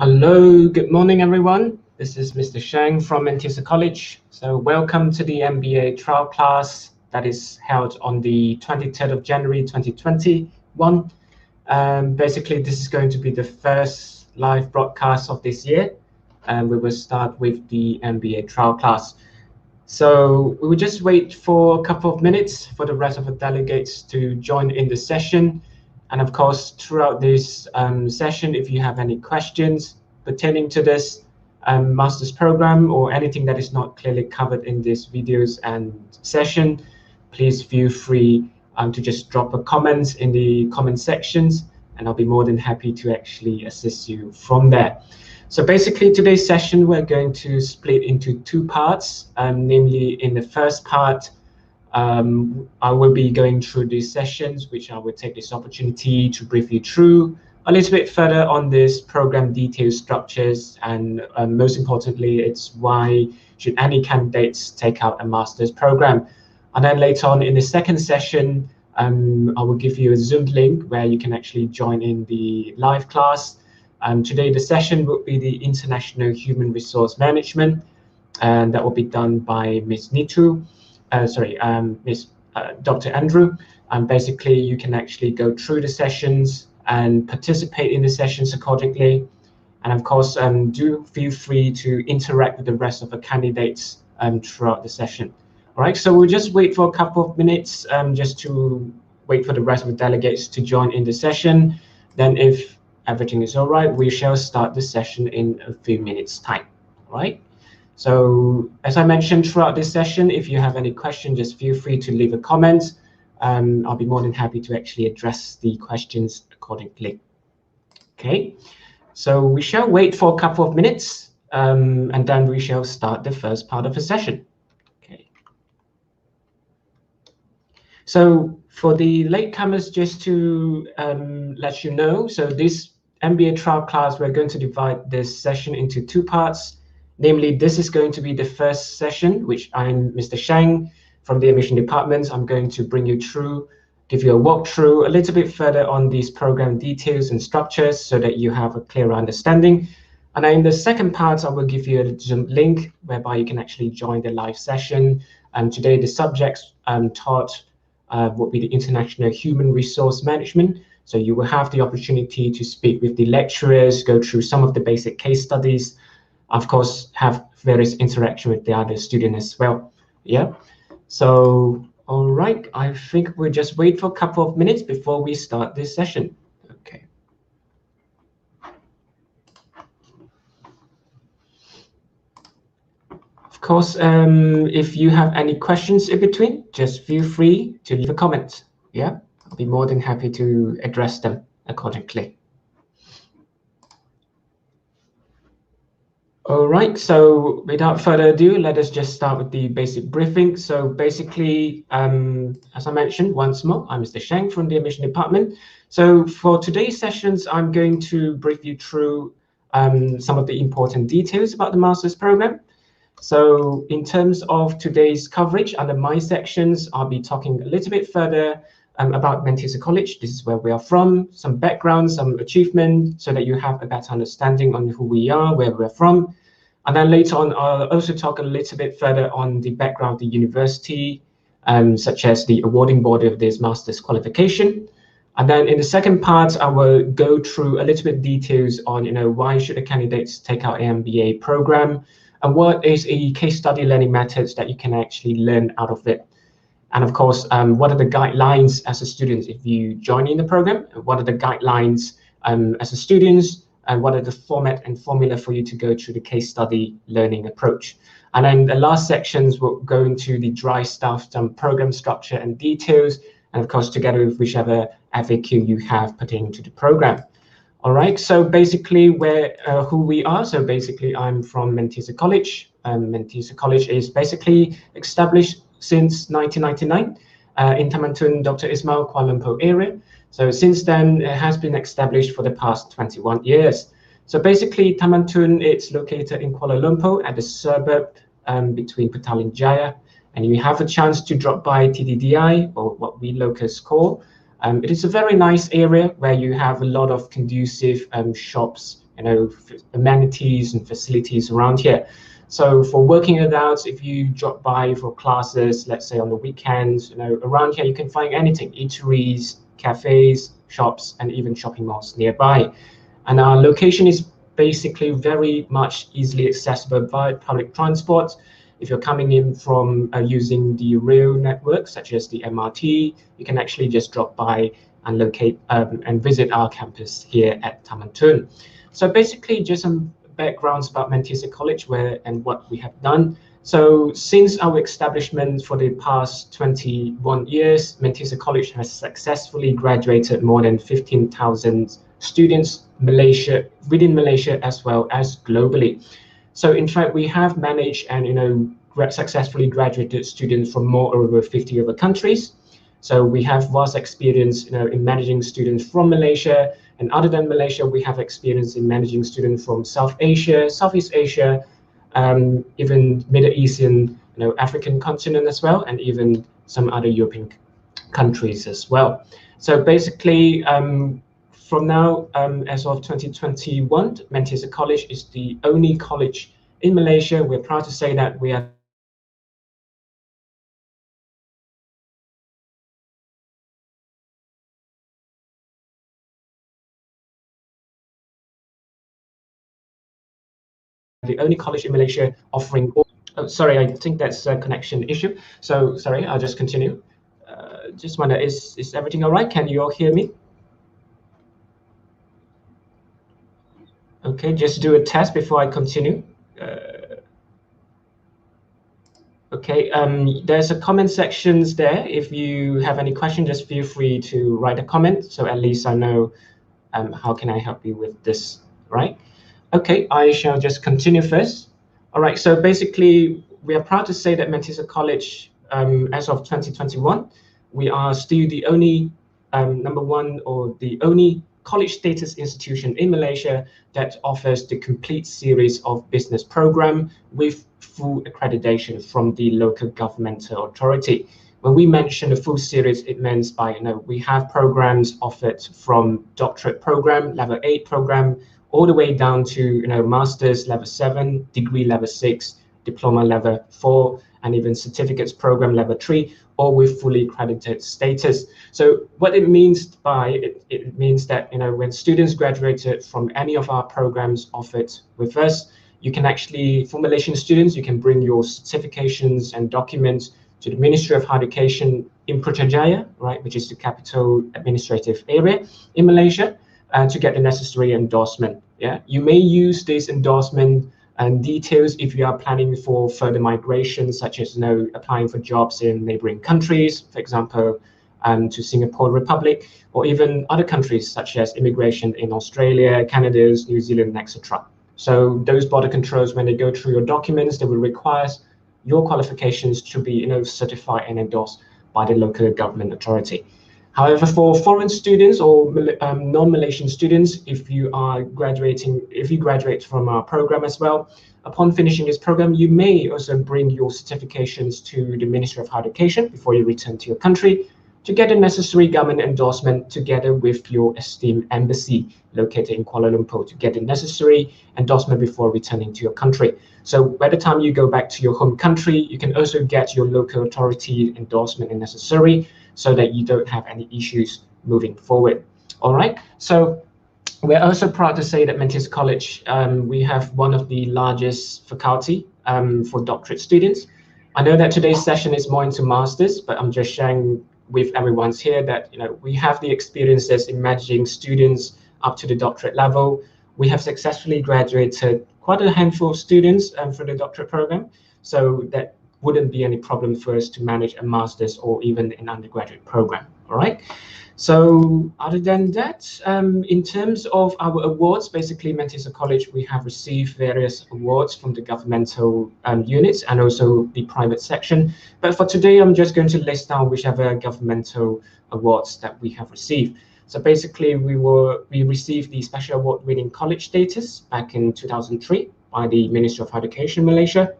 Hello, good morning, everyone. This is Mr. Shang from Manchester College. So welcome to the MBA trial class that is held on the 23rd of January 2021. Basically, this is going to be the first live broadcast of this year, and we will start with the MBA trial class. So we will just wait for a couple of minutes for the rest of the delegates to join in the session. And of course, throughout this session, if you have any questions pertaining to this master's program or anything that is not clearly covered in these videos and session, please feel free to just drop a comments in the comment sections, and I'll be more than happy to actually assist you from there. So basically, today's session, we're going to split into two parts, namely in the first part, I will be going through these sessions, which I will take this opportunity to brief you through a little bit further on this program details, structures, and most importantly, it's why should any candidates take out a master's program. And then later on in the second session, I will give you a Zoom link where you can actually join in the live class. Today, the session will be the International Human Resource Management, and that will be done by Ms. Nitu. Dr. Andrew, and basically you can actually go through the sessions and participate in the sessions accordingly. And of course, do feel free to interact with the rest of the candidates throughout the session. All right, so we'll just wait for a couple of minutes just to wait for the rest of the delegates to join in the session. Then if everything is all right, we shall start the session in a few minutes time, all right? So as I mentioned throughout this session, if you have any questions, just feel free to leave a comment. I'll be more than happy to actually address the questions accordingly. Okay, so we shall wait for a couple of minutes and then we shall start the first part of the session. Okay. So for the latecomers, just to let you know, so this MBA trial class, we're going to divide this session into two parts. Namely, this is going to be the first session, which I'm Mr. Shang from the admission department. I'm going to bring you through, give you a walkthrough a little bit further on these program details and structures so that you have a clearer understanding. And then in the second part, I will give you a Zoom link whereby you can actually join the live session. And today, the subjects taught will be the International Human Resource Management. So you will have the opportunity to speak with the lecturers, go through some of the basic case studies, of course, have various interaction with the other student as well. Yeah. So, all right. I think we'll just wait for a couple of minutes before we start this session. Okay. Of course, if you have any questions in between, just feel free to leave a comment. Yeah. I'll be more than happy to address them accordingly. All right, so without further ado, let us just start with the basic briefing. So basically, as I mentioned once more, I'm Mr. Shang from the admission department. So for today's sessions, I'm going to brief you through some of the important details about the master's program. So in terms of today's coverage under my sections, I'll be talking a little bit further about Manchester College. This is where we are from, some background, some achievement, so that you have a better understanding on who we are, where we're from. And then later on, I'll also talk a little bit further on the background of the university, such as the awarding body of this master's qualification. And then in the second part, I will go through a little bit details on, why should the candidates take out an MBA program, and what is a case study learning methods that you can actually learn out of it. And of course, what are the guidelines as a student if you join in the program? What are the guidelines as a student? And what are the format and formula for you to go through the case study learning approach? And then the last sections will go into the dry stuff, some program structure and details, and of course, together with whichever FAQ you have pertaining to the program. All right, so basically who we are. So basically, I'm from Manchester College. Manchester College is basically established since 1999 in Taman Dr. Ismail, Kuala Lumpur area. So since then, it has been established for the past 21 years. So basically, Taman, it's located in Kuala Lumpur at the suburb between Petaling Jaya. And you have a chance to drop by TDDI, or what we locals call. It is a very nice area where you have a lot of conducive shops, amenities and facilities around here. So for working adults, if you drop by for classes, let's say on the weekends, around here you can find anything: eateries, cafes, shops, and even shopping malls nearby. And our location is basically very much easily accessible by public transport. If you're coming in from using the rail network, such as the MRT, you can actually just drop by and locate and visit our campus here at Taman Tun. So basically, just some backgrounds about Manchester College and what we have done. So since our establishment for the past 21 years, Manchester College has successfully graduated more than 15,000 students within Malaysia as well as globally. So in fact, we have managed and successfully graduated students from more over 50 other countries. So we have vast experience in managing students from Malaysia, and other than Malaysia, we have experience in managing students from South Asia, Southeast Asia, even Middle Eastern, African continent as well, and even some other European countries as well. So basically, from now, as of 2021, Manchester College is the only college in Malaysia. We're proud to say that we are the only college in Malaysia offering. Oh, sorry, I think that's a connection issue. So sorry, I'll just continue. Just wonder, is everything all right? Can you all hear me? Okay, just do a test before I continue. Okay, there's a comment sections there. If you have any questions, just feel free to write a comment, so at least I know how can I help you with this, right? Okay, I shall just continue first. All right, so basically, we are proud to say that Manchester College, as of 2021, we are still the only number one or the only college status institution in Malaysia that offers the complete series of business program with full accreditation from the local governmental authority. When we mention the full series, it means by we have programs offered from doctorate program, level 8 program, all the way down to master's level 7, degree level 6, diploma level 4, and even certificates program level 3, all with fully accredited status. So what it means by it means that when students graduated from any of our programs offered with us, you can actually, for Malaysian students, you can bring your certifications and documents to the Ministry of Higher Education in Putrajaya, right, which is the capital administrative area in Malaysia, to get the necessary endorsement. Yeah, you may use this endorsement and details if you are planning for further migration, such as applying for jobs in neighboring countries, for example, to Singapore Republic, or even other countries such as immigration in Australia, Canada, New Zealand, etc. So those border controls, when they go through your documents, they will require your qualifications to be certified and endorsed by the local government authority. However, for foreign students or non-Malaysian students, if you graduate from our program as well, upon finishing this program, you may also bring your certifications to the Ministry of Higher Education before you return to your country to get the necessary government endorsement together with your esteemed embassy located in Kuala Lumpur to get the necessary endorsement before returning to your country. So by the time you go back to your home country, you can also get your local authority endorsement and necessary so that you don't have any issues moving forward. All right, so we're also proud to say that Manchester College, we have one of the largest faculty for doctorate students. I know that today's session is more into masters, but I'm just sharing with everyone's here that we have the experiences in managing students up to the doctorate level. We have successfully graduated quite a handful of students for the doctorate program, so that wouldn't be any problem for us to manage a master's or even an undergraduate program. All right. So other than that, in terms of our awards, basically Manchester College, we have received various awards from the governmental units and also the private section. But for today, I'm just going to list down whichever governmental awards that we have received. So basically, we received the Special Award Winning College status back in 2003 by the Ministry of Higher Education Malaysia.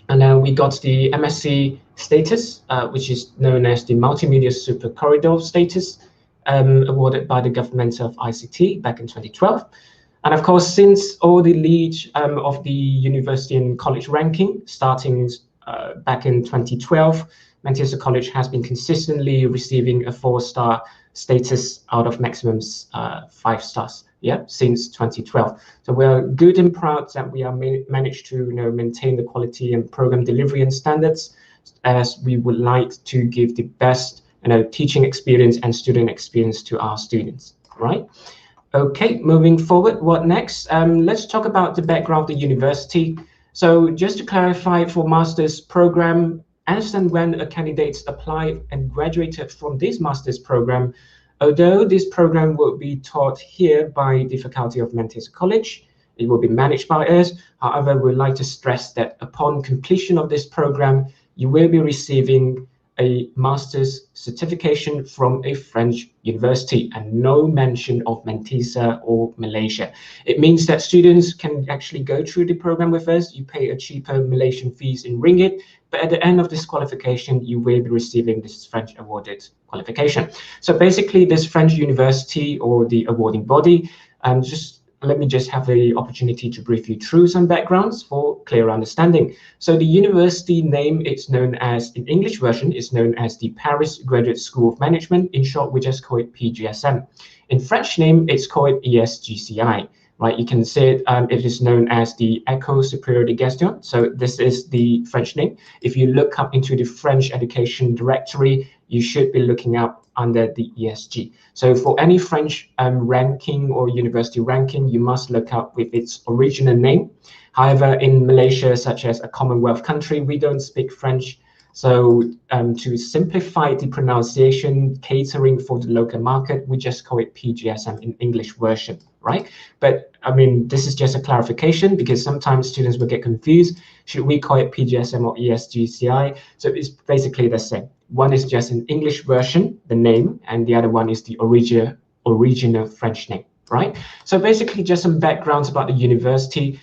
And then we got the MSc status, which is known as the Multimedia Super Corridor status, awarded by the government of ICT back in 2012. And of course, since all the lead of the university and college ranking, starting back in 2012, Manchester College has been consistently receiving a 4-star status out of maximum 5 stars, yeah, since 2012. So we're good and proud that we are managed to maintain the quality and program delivery and standards, as we would like to give the best teaching experience and student experience to our students, right? Okay, moving forward, what next? Let's talk about the background of the university. So just to clarify, for master's program, as and when a candidate applied and graduated from this master's program, although this program will be taught here by the faculty of Manchester College, it will be managed by us. However, we'd like to stress that upon completion of this program, you will be receiving a master's certification from a French university, and no mention of Manchester or Malaysia. It means that students can actually go through the program with us. You pay a cheaper Malaysian fees in ringgit, but at the end of this qualification, you will be receiving this French awarded qualification. So basically, this French university or the awarding body, let me just have the opportunity to brief you through some backgrounds for clear understanding. So the university name, it's known as, in English version, is known as the Paris Graduate School of Management. In short, we just call it PGSM. In French name, it's called ESGCI, right? You can say it is known as the École Supérieure de Gestion. So this is the French name. If you look up into the French education directory, you should be looking up under the ESG. So for any French ranking or university ranking, you must look up with its original name. However, in Malaysia, such as a Commonwealth country, we don't speak French. So to simplify the pronunciation, catering for the local market, we just call it PGSM in English version, right? But I mean, this is just a clarification because sometimes students will get confused. Should we call it PGSM or ESGCI? So it's basically the same. One is just an English version, the name, and the other one is the original French name, right? So basically just some backgrounds about the university.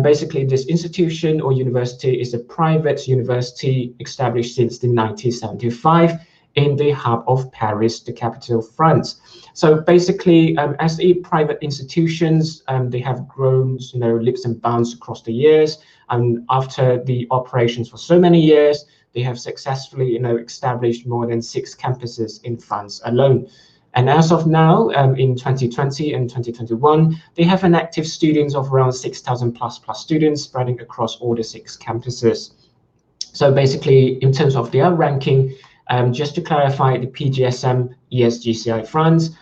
Basically, this institution or university is a private university established since the 1975 in the hub of Paris, the capital of France. So basically, as a private institutions, they have grown, leaps and bounds across the years. And after the operations for so many years, they have successfully, established more than 6 campuses in France alone. And as of now, in 2020 and 2021, they have an active students of around 6,000 plus students spreading across all the 6 campuses. So basically, in terms of their ranking, just to clarify, the PGSM ESGCI France,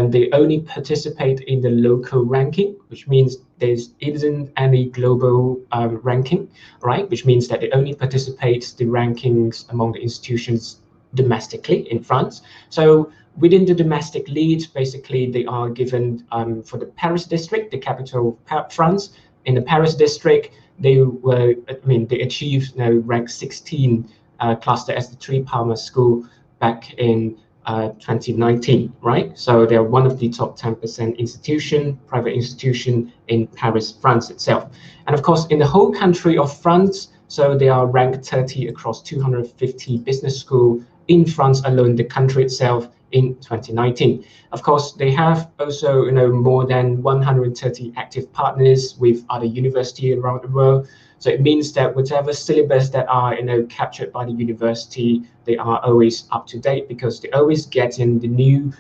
they only participate in the local ranking, which means there isn't any global ranking, right? Which means that they only participate the rankings among the institutions domestically in France. So within the domestic lead, basically they are given for the Paris district, the capital of France. In the Paris district, they achieved rank 16 cluster as the 3 Palmer School back in 2019, right? So they're one of the top 10% private institution in Paris, France itself. And of course, in the whole country of France, so they are ranked 30 across 250 business schools in France alone, the country itself, in 2019. Of course, they have also more than 130 active partners with other universities around the world. So it means that whatever syllabus that are captured by the university, they are always up to date because they always get in the new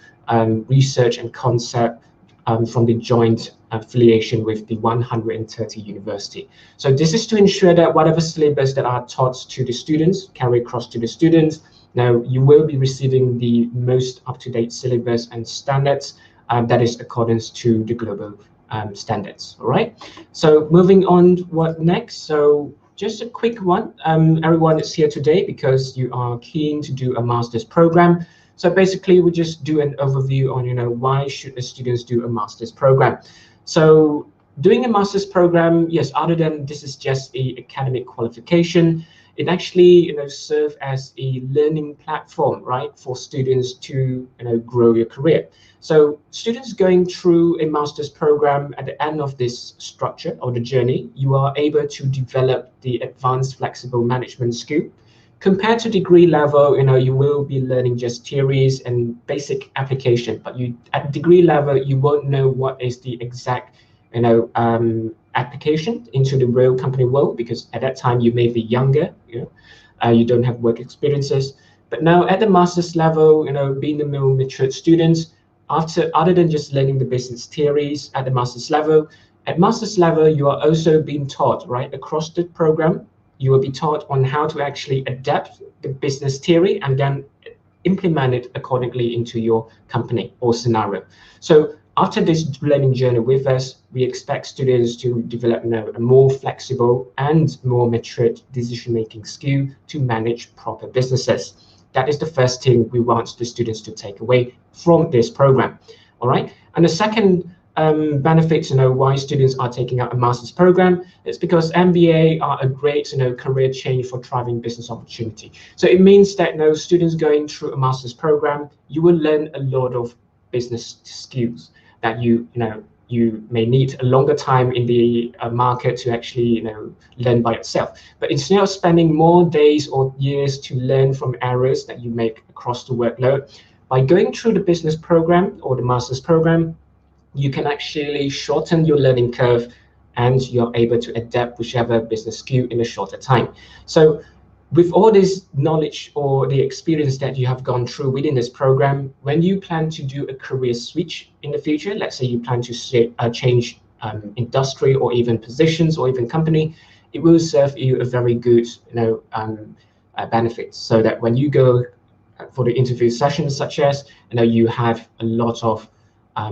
research and concept from the joint affiliation with the 130 university. So this is to ensure that whatever syllabus that are taught to the students carry across to the students. Now you will be receiving the most up-to-date syllabus and standards that is accordance to the global standards. All right. So moving on, what next? So just a quick one. Everyone is here today because you are keen to do a master's program. So basically, we just do an overview on why should the students do a master's program. So doing a master's program, yes, other than this is just a academic qualification, it actually serve as a learning platform, right, for students to grow your career. So students going through a master's program, at the end of this structure or the journey, you are able to develop the advanced flexible management skill. Compared to degree level, you will be learning just theories and basic application, but at degree level, you won't know what is the exact application into the real company world, because at that time you may be younger, you don't have work experiences. But now at the master's level, being the more matured students, other than just learning the business theories at the master's level, you are also being taught, right, across the program. You will be taught on how to actually adapt the business theory and then implement it accordingly into your company or scenario. So after this learning journey with us, we expect students to develop a more flexible and more matured decision-making skill to manage proper businesses. That is the first thing we want the students to take away from this program. All right. And the second benefits, why students are taking out a master's program, is because MBA are a great, career change for thriving business opportunity. So it means that students going through a master's program, you will learn a lot of business skills that you may need a longer time in the market to actually learn by itself. But instead of spending more days or years to learn from errors that you make across the workload, by going through the business program or the master's program, you can actually shorten your learning curve and you're able to adapt whichever business skill in a shorter time. So with all this knowledge or the experience that you have gone through within this program, when you plan to do a career switch in the future, let's say you plan to change industry or even positions or even company, it will serve you a very good benefit, so that when you go for the interview sessions, such as you have a lot of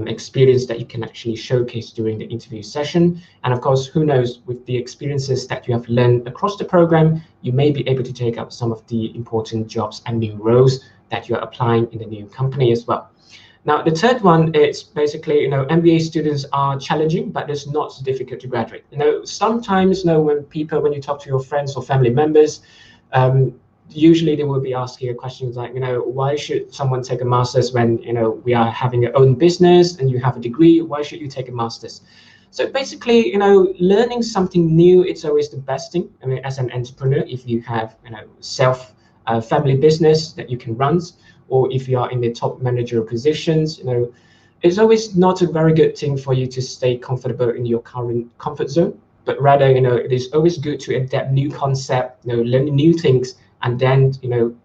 experience that you can actually showcase during the interview session. And of course, who knows, with the experiences that you have learned across the program, you may be able to take up some of the important jobs and new roles that you're applying in the new company as well. Now, the third one is basically, MBA students are challenging, but it's not difficult to graduate. Sometimes, when you talk to your friends or family members, usually they will be asking you questions like, why should someone take a master's when, we are having our own business and you have a degree? Why should you take a master's? So basically, learning something new, it's always the best thing. I mean, as an entrepreneur, if you have, family business that you can run, or if you are in the top managerial positions, it's always not a very good thing for you to stay comfortable in your current comfort zone, but rather, it is always good to adapt new concept, learn new things, and then,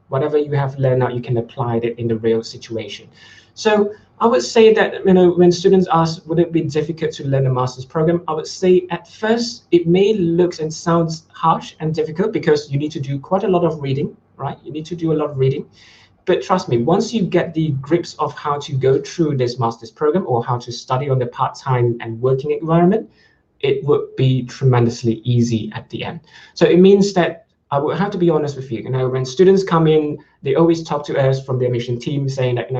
whatever you have learned out, you can apply it in the real situation. So I would say that, when students ask, would it be difficult to learn a master's program? I would say at first, it may look and sounds harsh and difficult because you need to do quite a lot of reading, right? You need to do a lot of reading. But trust me, once you get the grips of how to go through this master's program or how to study on the part-time and working environment, it would be tremendously easy at the end. So it means that I would have to be honest with you. When students come in, they always talk to us from the admission team saying that,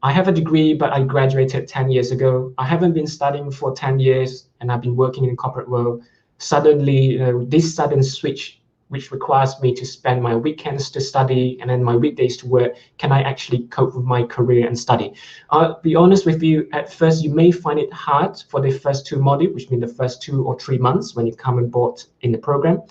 I have a degree, but I graduated 10 years ago. I haven't been studying for 10 years, and I've been working in the corporate world. Suddenly, this sudden switch, which requires me to spend my weekends to study and then my weekdays to work, can I actually cope with my career and study? I'll be honest with you, at first, you may find it hard for the first two modules, which mean the first 2 or 3 months when you come on board in the program.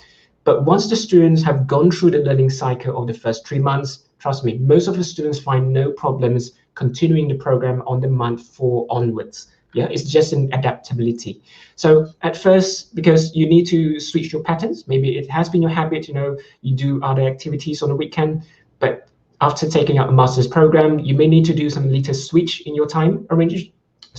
But once the students have gone through the learning cycle of the first 3 months, trust me, most of the students find no problems continuing the program on the month 4 onwards. Yeah, it's just an adaptability. So at first, because you need to switch your patterns, maybe it has been your habit, you do other activities on the weekend, but after taking out a master's program, you may need to do some little switch in your time arrangement,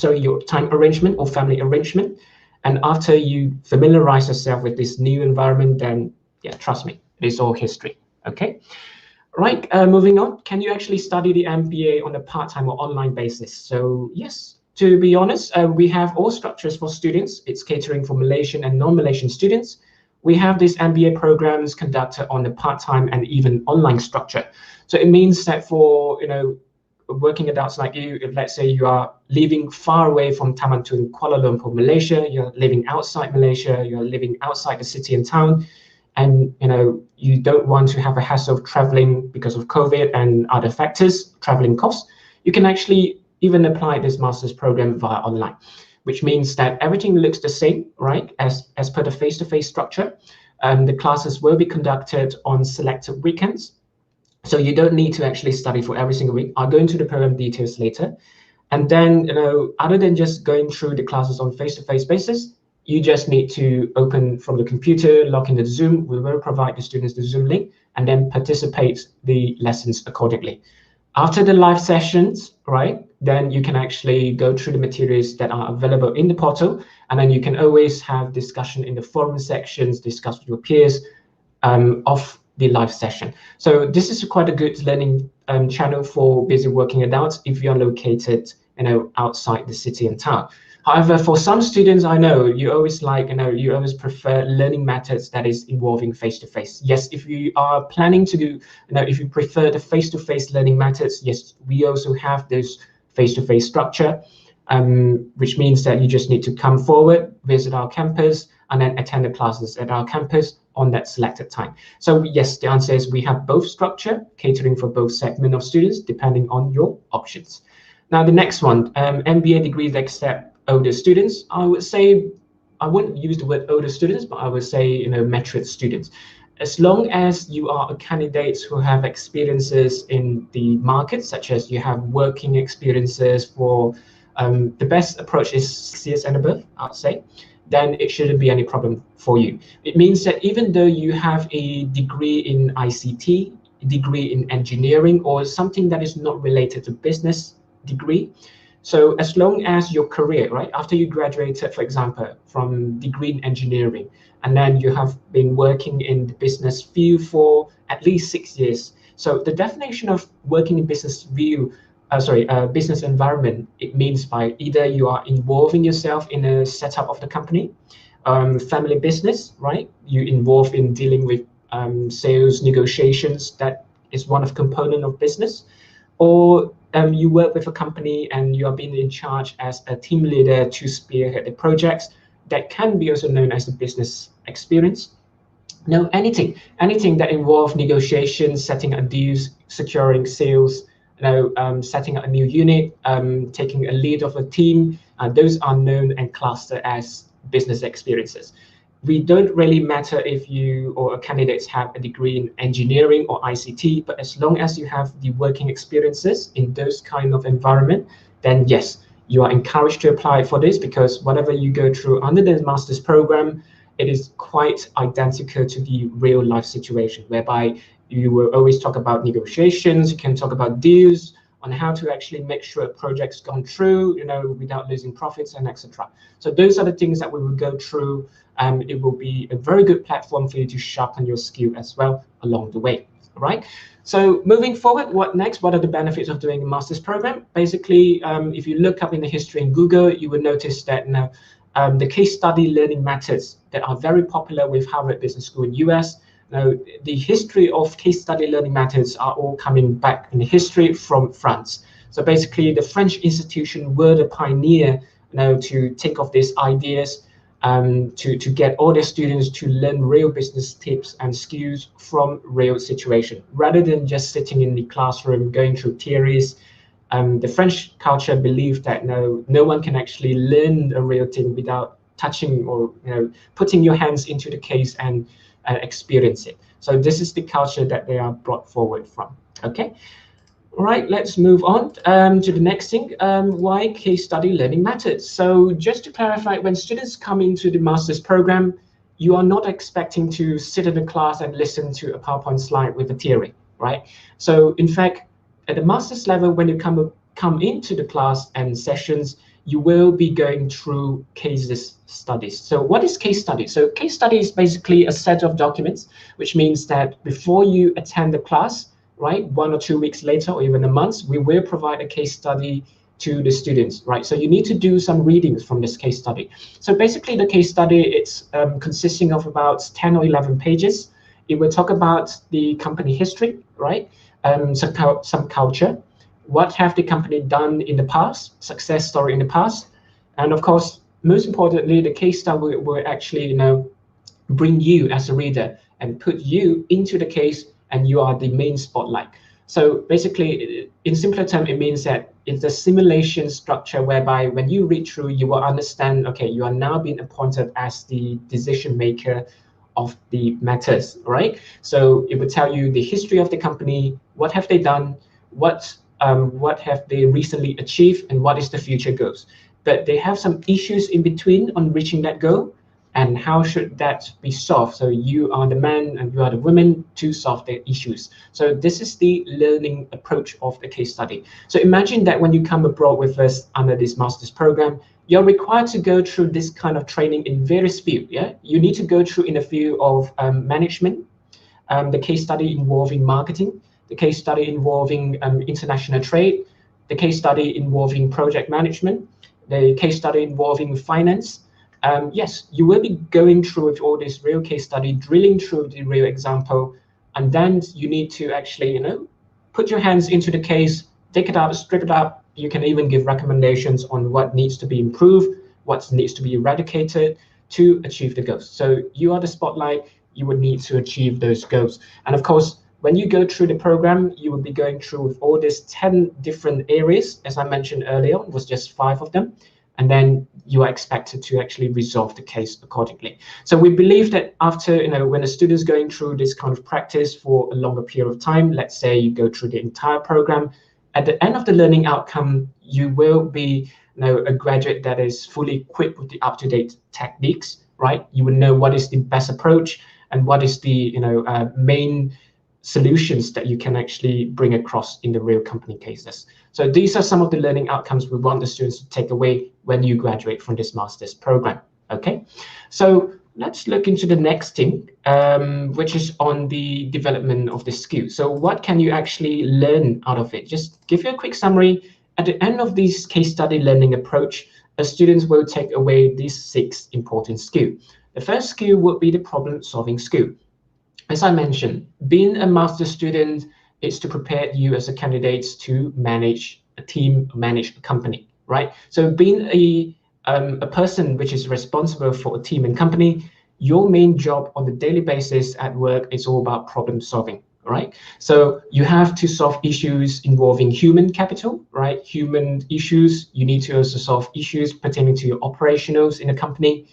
your time arrangement or family arrangement. And after you familiarize yourself with this new environment, then yeah, trust me, it is all history. Okay, right. Moving on. Can you actually study the MBA on a part-time or online basis? So yes, to be honest, we have all structures for students. It's catering for Malaysian and non-Malaysian students. We have these MBA programs conducted on the part-time and even online structure. So it means that for working adults like you, if let's say you are living far away from Taman Tun, Kuala Lumpur, Malaysia, you're living outside Malaysia, you're living outside the city and town, and you don't want to have a hassle of traveling because of COVID and other factors, traveling costs, you can actually even apply this master's program via online, which means that everything looks the same, right, as per the face-to-face structure. The classes will be conducted on selected weekends. So you don't need to actually study for every single week. I'll go into the program details later. And then, other than just going through the classes on face-to-face basis, you just need to open from the computer, log into Zoom. We will provide the students the Zoom link and then participate the lessons accordingly. After the live sessions, right, then you can actually go through the materials that are available in the portal, and then you can always have discussion in the forum sections, discuss with your peers of the live session. So this is quite a good learning channel for busy working adults if you're located, outside the city and town. However, for some students, I know you always you always prefer learning methods that is involving face-to-face. Yes, if you are planning to do, if you prefer the face-to-face learning methods, yes, we also have this face-to-face structure, which means that you just need to come forward, visit our campus, and then attend the classes at our campus on that selected time. So yes, the answer is we have both structure, catering for both segment of students, depending on your options. Now, the next one, MBA degrees accept older students. I would say, I wouldn't use the word older students, but I would say, mature students. As long as you are a candidate who have experiences in the market, such as you have working experiences for, the best approach is 6 years and above, I'd say, then it shouldn't be any problem for you. It means that even though you have a degree in ICT, a degree in engineering, or something that is not related to business degree, so as long as your career, right, after you graduated, for example, from degree in engineering, and then you have been working in the business field for at least 6 years. So the definition of working in business field, business environment, it means by either you are involving yourself in a setup of the company, family business, right? You involved in dealing with sales negotiations, that is one of component of business, or you work with a company and you are being in charge as a team leader to spearhead the projects. That can be also known as a business experience. Now, anything that involves negotiations, setting up deals, securing sales, setting up a new unit, taking a lead of a team, those are known and clustered as business experiences. We don't really matter if you or candidates have a degree in engineering or ICT, but as long as you have the working experiences in those kind of environment, then yes, you are encouraged to apply for this, because whatever you go through under the master's program, it is quite identical to the real life situation, whereby you will always talk about negotiations, you can talk about deals, on how to actually make sure a project's gone through, without losing profits and etc. So those are the things that we will go through. It will be a very good platform for you to sharpen your skill as well along the way, right? So moving forward, what next? What are the benefits of doing a master's program? Basically, if you look up in the history in Google, you will notice that now the case study learning methods that are very popular with Harvard Business School in US. Now, the history of case study learning methods are all coming back in the history from France. So basically, the French institution were the pioneer to think of these ideas, to get all their students to learn real business tips and skills from real situation, rather than just sitting in the classroom going through theories. The French culture believed that no one can actually learn a real thing without touching or putting your hands into the case and experience it. So this is the culture that they are brought forward from. Okay. All right, let's move on to the next thing. Why case study learning methods? So just to clarify, when students come into the master's program, you are not expecting to sit in the class and listen to a PowerPoint slide with a theory, right? So in fact, at the master's level, when you come into the class and sessions, you will be going through cases studies. So what is case study? So case study is basically a set of documents, which means that before you attend the class, right, 1 or 2 weeks later, or even a month, we will provide a case study to the students, right? So you need to do some readings from this case study. So basically the case study, it's consisting of about 10 or 11 pages. It will talk about the company history, right? Some culture. What have the company done in the past, success story in the past. And of course, most importantly, the case study will actually, bring you as a reader and put you into the case, and you are the main spotlight. So basically, in simpler terms, it means that it's a simulation structure whereby when you read through, you will understand, okay, you are now being appointed as the decision maker of the matters, right? So it will tell you the history of the company, what have they done, what what have they recently achieved, and what is the future goals. But they have some issues in between on reaching that goal, and how should that be solved. So you are the man and you are the woman to solve the issues. So this is the learning approach of the case study. So imagine that when you come abroad with us under this master's program, you're required to go through this kind of training in various fields. Yeah, you need to go through in the field of management, the case study involving marketing, the case study involving international trade, the case study involving project management, the case study involving finance. Yes, you will be going through with all this real case study, drilling through the real example, and then you need to actually, put your hands into the case, take it out, strip it up. You can even give recommendations on what needs to be improved, what needs to be eradicated to achieve the goals. So you are the spotlight, you would need to achieve those goals. And of course, when you go through the program, you will be going through with all these 10 different areas. As I mentioned earlier, it was just 5 of them. And then you are expected to actually resolve the case accordingly. So we believe that after, when a student is going through this kind of practice for a longer period of time, let's say you go through the entire program, at the end of the learning outcome, you will be a graduate that is fully equipped with the up-to-date techniques, right? You will know what is the best approach and what is the main solutions that you can actually bring across in the real company cases. So these are some of the learning outcomes we want the students to take away when you graduate from this master's program. Okay, so let's look into the next thing, which is on the development of the skill. So what can you actually learn out of it? Just give you a quick summary. At the end of this case study learning approach, the students will take away these 6 important skills. The first skill would be the problem-solving skill. As I mentioned, being a master's student is to prepare you as a candidate to manage a team, manage a company, right? So being a person which is responsible for a team and company, your main job on the daily basis at work is all about problem solving, right? So you have to solve issues involving human capital, right? Human issues. You need to also solve issues pertaining to your operationals in a company.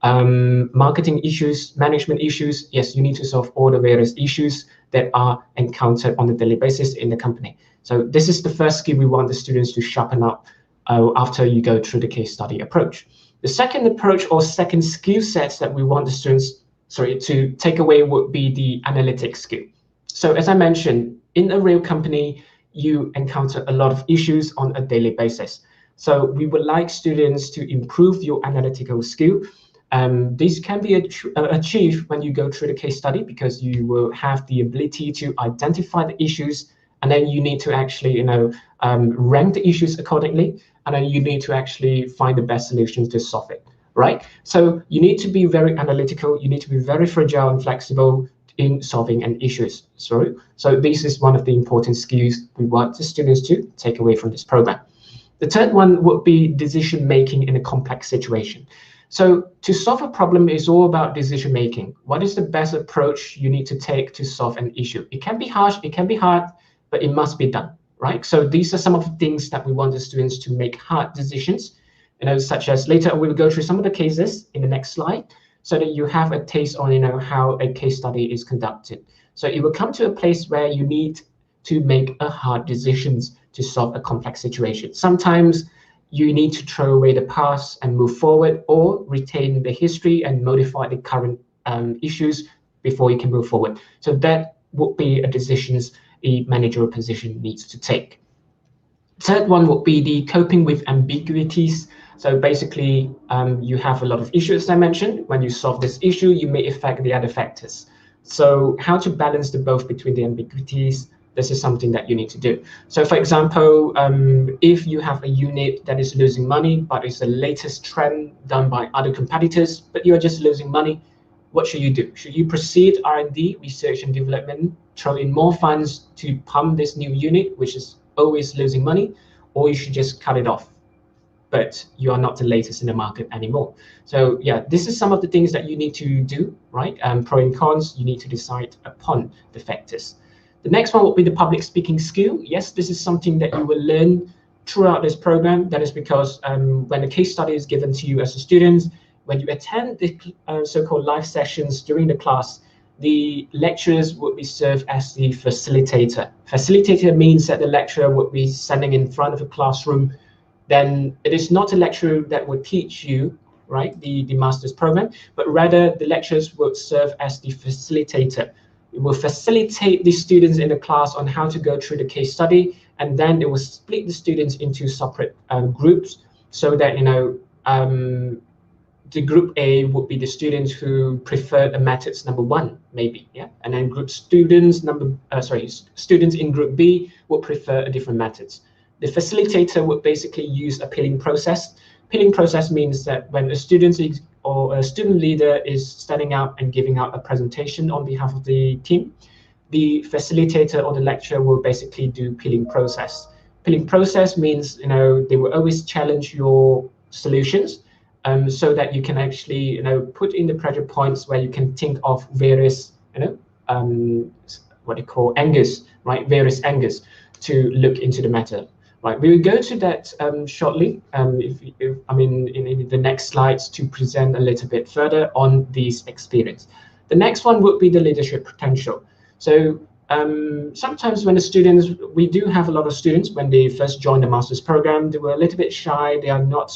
Marketing issues, management issues. Yes, you need to solve all the various issues that are encountered on a daily basis in the company. So this is the first skill we want the students to sharpen up after you go through the case study approach. The second approach or second skill sets that we want the students, to take away would be the analytics skill. So as I mentioned, in a real company, you encounter a lot of issues on a daily basis. So we would like students to improve your analytical skill. These can be achieved when you go through the case study, because you will have the ability to identify the issues, and then you need to actually, rank the issues accordingly, and then you need to actually find the best solutions to solve it, right? So you need to be very analytical. You need to be very fragile and flexible in solving an issues. So this is one of the important skills we want the students to take away from this program. The third one would be decision making in a complex situation. So to solve a problem is all about decision making. What is the best approach you need to take to solve an issue? It can be harsh, it can be hard, but it must be done, right? So these are some of the things that we want the students to make hard decisions, such as later we will go through some of the cases in the next slide, so that you have a taste on, how a case study is conducted. So it will come to a place where you need to make a hard decisions to solve a complex situation. Sometimes you need to throw away the past and move forward, or retain the history and modify the current issues before you can move forward. So that would be a decisions a managerial position needs to take. Third one would be the coping with ambiguities. So basically, you have a lot of issues, as I mentioned. When you solve this issue, you may affect the other factors. So how to balance the both between the ambiguities, this is something that you need to do. So for example, if you have a unit that is losing money, but it's the latest trend done by other competitors, but you're just losing money, what should you do? Should you proceed R&D, research and development, throw in more funds to pump this new unit, which is always losing money, or you should just cut it off, but you are not the latest in the market anymore? So yeah, this is some of the things that you need to do, right? Pro and cons, you need to decide upon the factors. The next one will be the public speaking skill. Yes, this is something that you will learn throughout this program. That is because when a case study is given to you as a student, when you attend the so-called live sessions during the class, the lecturers would be served as the facilitator. Facilitator means that the lecturer would be standing in front of a classroom. Then it is not a lecturer that would teach you, right, the master's program, but rather the lecturers would serve as the facilitator. It will facilitate the students in the class on how to go through the case study, and then it will split the students into separate groups, so that the group A would be the students who prefer the methods number 1, maybe, yeah, and then students in group B would prefer a different methods. The facilitator would basically use a peeling process. Peeling process means that when a student or a student leader is standing up and giving out a presentation on behalf of the team, the facilitator or the lecturer will basically do peeling process. Peeling process means they will always challenge your solutions, so that you can actually put in the pressure points where you can think of various what they call angles, right? Various angles to look into the matter. Right, we will go to that shortly. In the next slides to present a little bit further on these experience. The next one would be the leadership potential. So sometimes when the students, we do have a lot of students when they first join the master's program, they were a little bit shy. They are not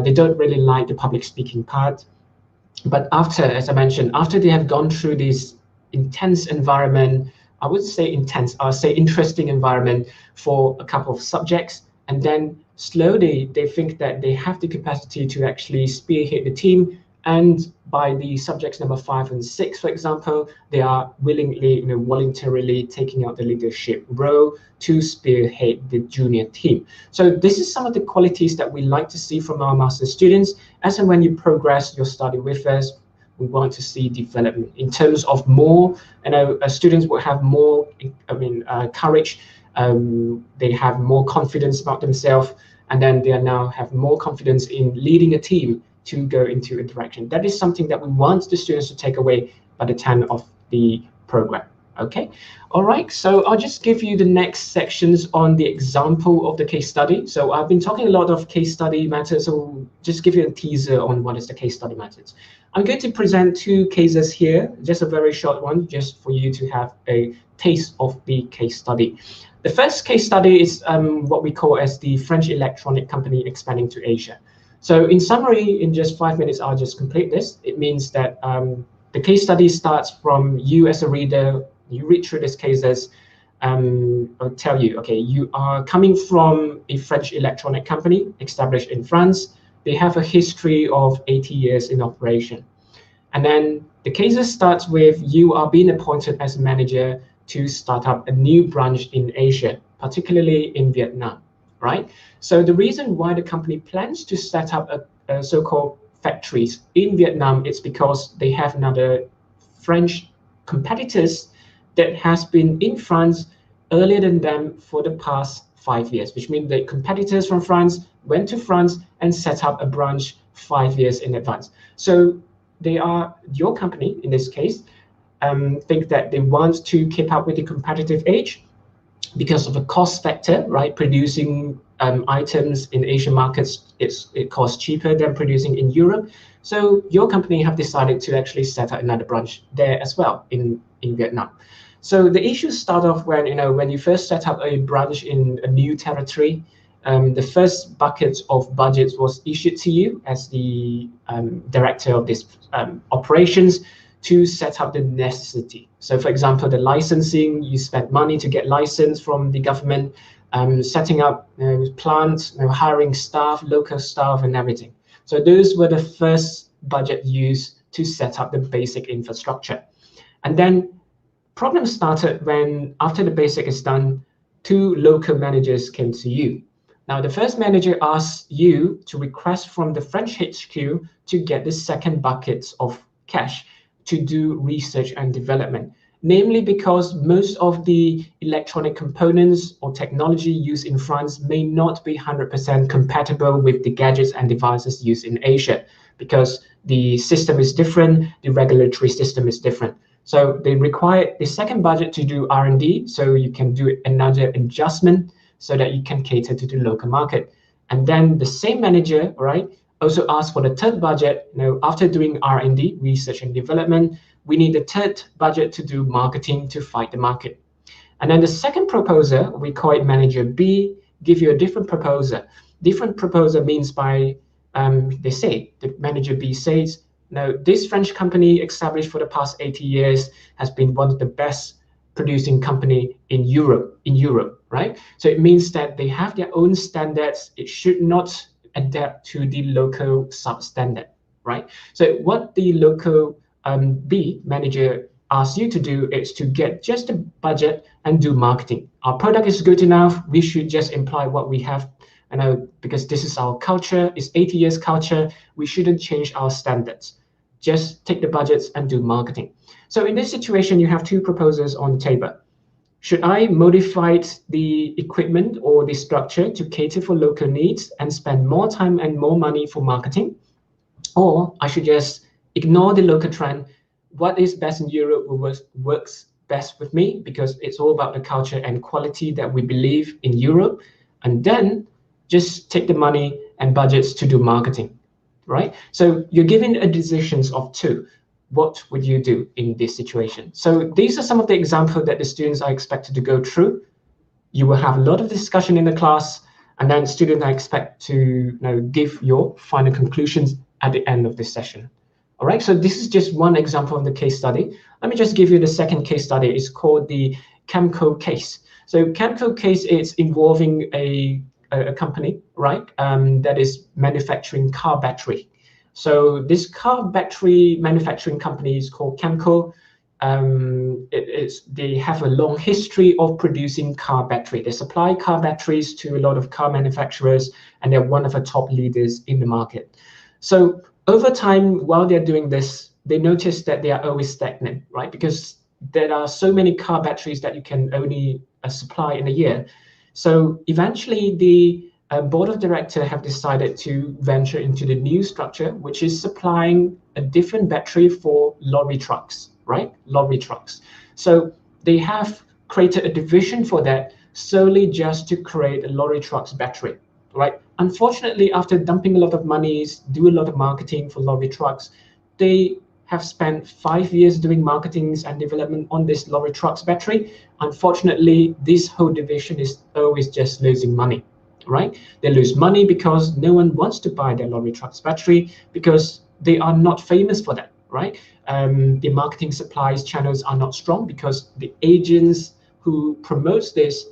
they don't really like the public speaking part. But after, as I mentioned, after they have gone through this intense environment, I would say intense, I would say interesting environment for a couple of subjects, and then slowly they think that they have the capacity to actually spearhead the team. And by the subjects number 5 and 6, for example, they are willingly, voluntarily taking out the leadership role to spearhead the junior team. So this is some of the qualities that we like to see from our master's students. As and when you progress your study with us, we want to see development in terms of more, students will have more, courage. They have more confidence about themselves, and then they now have more confidence in leading a team to go into interaction. That is something that we want the students to take away by the time of the program. Okay, all right, so I'll just give you the next sections on the example of the case study. So I've been talking a lot of case study methods, so just give you a teaser on what is the case study methods. I'm going to present 2 cases here, just a very short one, just for you to have a taste of the case study. The first case study is what we call as the French electronic company expanding to Asia. So in summary, in just 5 minutes, I'll just complete this. It means that the case study starts from you as a reader. You read through these cases. I'll tell you, okay, you are coming from a French electronic company established in France. They have a history of 80 years in operation. And then the cases starts with you are being appointed as a manager to start up a new branch in Asia, particularly in Vietnam, right? So the reason why the company plans to set up a so-called factories in Vietnam is because they have another French competitors that has been in France earlier than them for the past 5 years, which means the competitors from France went to France and set up a branch 5 years in advance. So they are, your company in this case, think that they want to keep up with the competitive edge because of a cost factor, right? Producing items in Asian markets, it costs cheaper than producing in Europe. So your company have decided to actually set up another branch there as well in Vietnam. So the issues start off when you first set up a branch in a new territory. The first bucket of budgets was issued to you as the director of this operations to set up the necessity. So for example, the licensing, you spent money to get license from the government, setting up plants, hiring staff, local staff and everything. So those were the first budget used to set up the basic infrastructure. And then problems started when, after the basic is done, 2 local managers came to you. Now, the first manager asked you to request from the French HQ to get the second bucket of cash to do research and development, namely because most of the electronic components or technology used in France may not be 100% compatible with the gadgets and devices used in Asia, because the system is different, the regulatory system is different. So they require the second budget to do R&D, so you can do another adjustment so that you can cater to the local market. And then the same manager, right, also ask for the third budget. After doing R&D, research and development, we need the third budget to do marketing to fight the market. And then the second proposer, we call it manager B, give you a different proposer. Different proposer means by, they say, the manager B says, now this French company established for the past 80 years has been one of the best producing company in Europe, right? So it means that they have their own standards. It should not adapt to the local substandard, right? So what the local B manager asks you to do is to get just a budget and do marketing. Our product is good enough. We should just imply what we have, because this is our culture. It's 80 years culture. We shouldn't change our standards. Just take the budgets and do marketing. So in this situation, you have two proposals on the table. Should I modify the equipment or the structure to cater for local needs and spend more time and more money for marketing? Or I should just ignore the local trend. What is best in Europe works best with me, because it's all about the culture and quality that we believe in Europe, and then just take the money and budgets to do marketing, right? So you're given a decisions of two. What would you do in this situation? So these are some of the examples that the students are expected to go through. You will have a lot of discussion in the class, and then students are expected to give your final conclusions at the end of this session. All right, so this is just one example of the case study. Let me just give you the second case study. It's called the Camco case. So Camco case is involving a company, right, that is manufacturing car battery. So this car battery manufacturing company is called Camco. They have a long history of producing car battery. They supply car batteries to a lot of car manufacturers, and they're one of the top leaders in the market. So over time, while they're doing this, they notice that they are always stagnant, right? Because there are so many car batteries that you can only supply in a year. So eventually, the board of directors have decided to venture into the new structure, which is supplying a different battery for lorry trucks, right? Lorry trucks. So they have created a division for that solely just to create a lorry trucks battery, right? Unfortunately, after dumping a lot of money, do a lot of marketing for lorry trucks, they have spent 5 years doing marketings and development on this lorry trucks battery. Unfortunately, this whole division is always just losing money, right? They lose money because no one wants to buy their lorry trucks battery because they are not famous for that, right? The marketing supplies channels are not strong because the agents who promotes this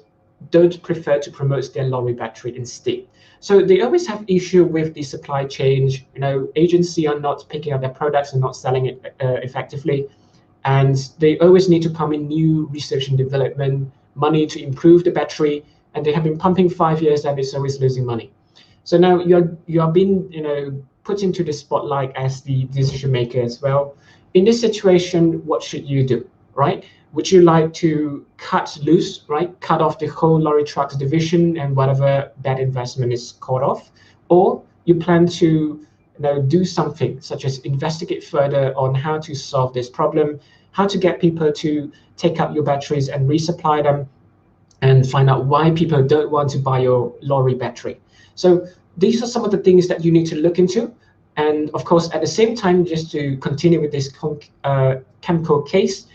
don't prefer to promote their lorry battery instead. So they always have issue with the supply chain. Agency are not picking up their products and not selling it effectively, and they always need to pump in new research and development money to improve the battery. And they have been pumping 5 years, and it's always losing money. So now you are being put into the spotlight as the decision maker as well. In this situation, what should you do, right? Would you like to cut loose, right? Cut off the whole lorry trucks division and whatever that investment is cut off, or you plan to do something such as investigate further on how to solve this problem, how to get people to take up your batteries and resupply them, and find out why people don't want to buy your lorry battery. So these are some of the things that you need to look into. And of course, at the same time, just to continue with this Camco case,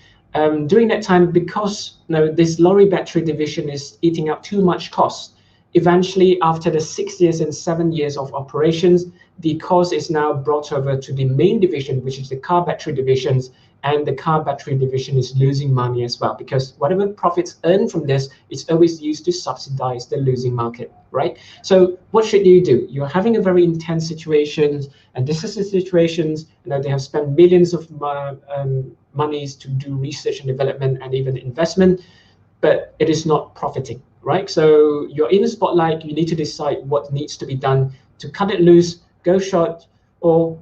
during that time, because this lorry battery division is eating up too much cost, eventually after the 6 years and 7 years of operations, the cost is now brought over to the main division, which is the car battery divisions, and the car battery division is losing money as well, because whatever profits earned from this, it's always used to subsidize the losing market, right? So what should you do? You're having a very intense situation, and this is the situations, they have spent millions of monies to do research and development and even investment, but it is not profiting, right? So you're in the spotlight, you need to decide what needs to be done to cut it loose, go short, or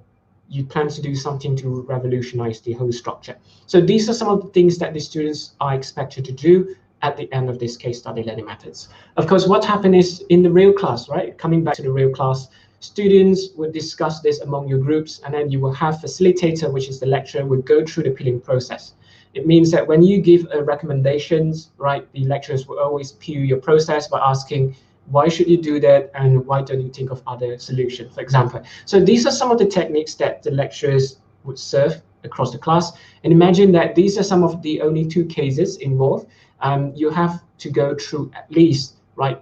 you plan to do something to revolutionize the whole structure. So these are some of the things that the students are expected to do at the end of this case study learning methods. Of course, what happened is in the real class, right? Coming back to the real class, students would discuss this among your groups, and then you will have facilitator, which is the lecturer, would go through the peeling process. It means that when you give recommendations, right, the lecturers will always peer your process by asking, Why should you do that? And why don't you think of other solutions, for example? So these are some of the techniques that the lecturers would serve across the class. And imagine that these are some of the only 2 cases involved. You have to go through at least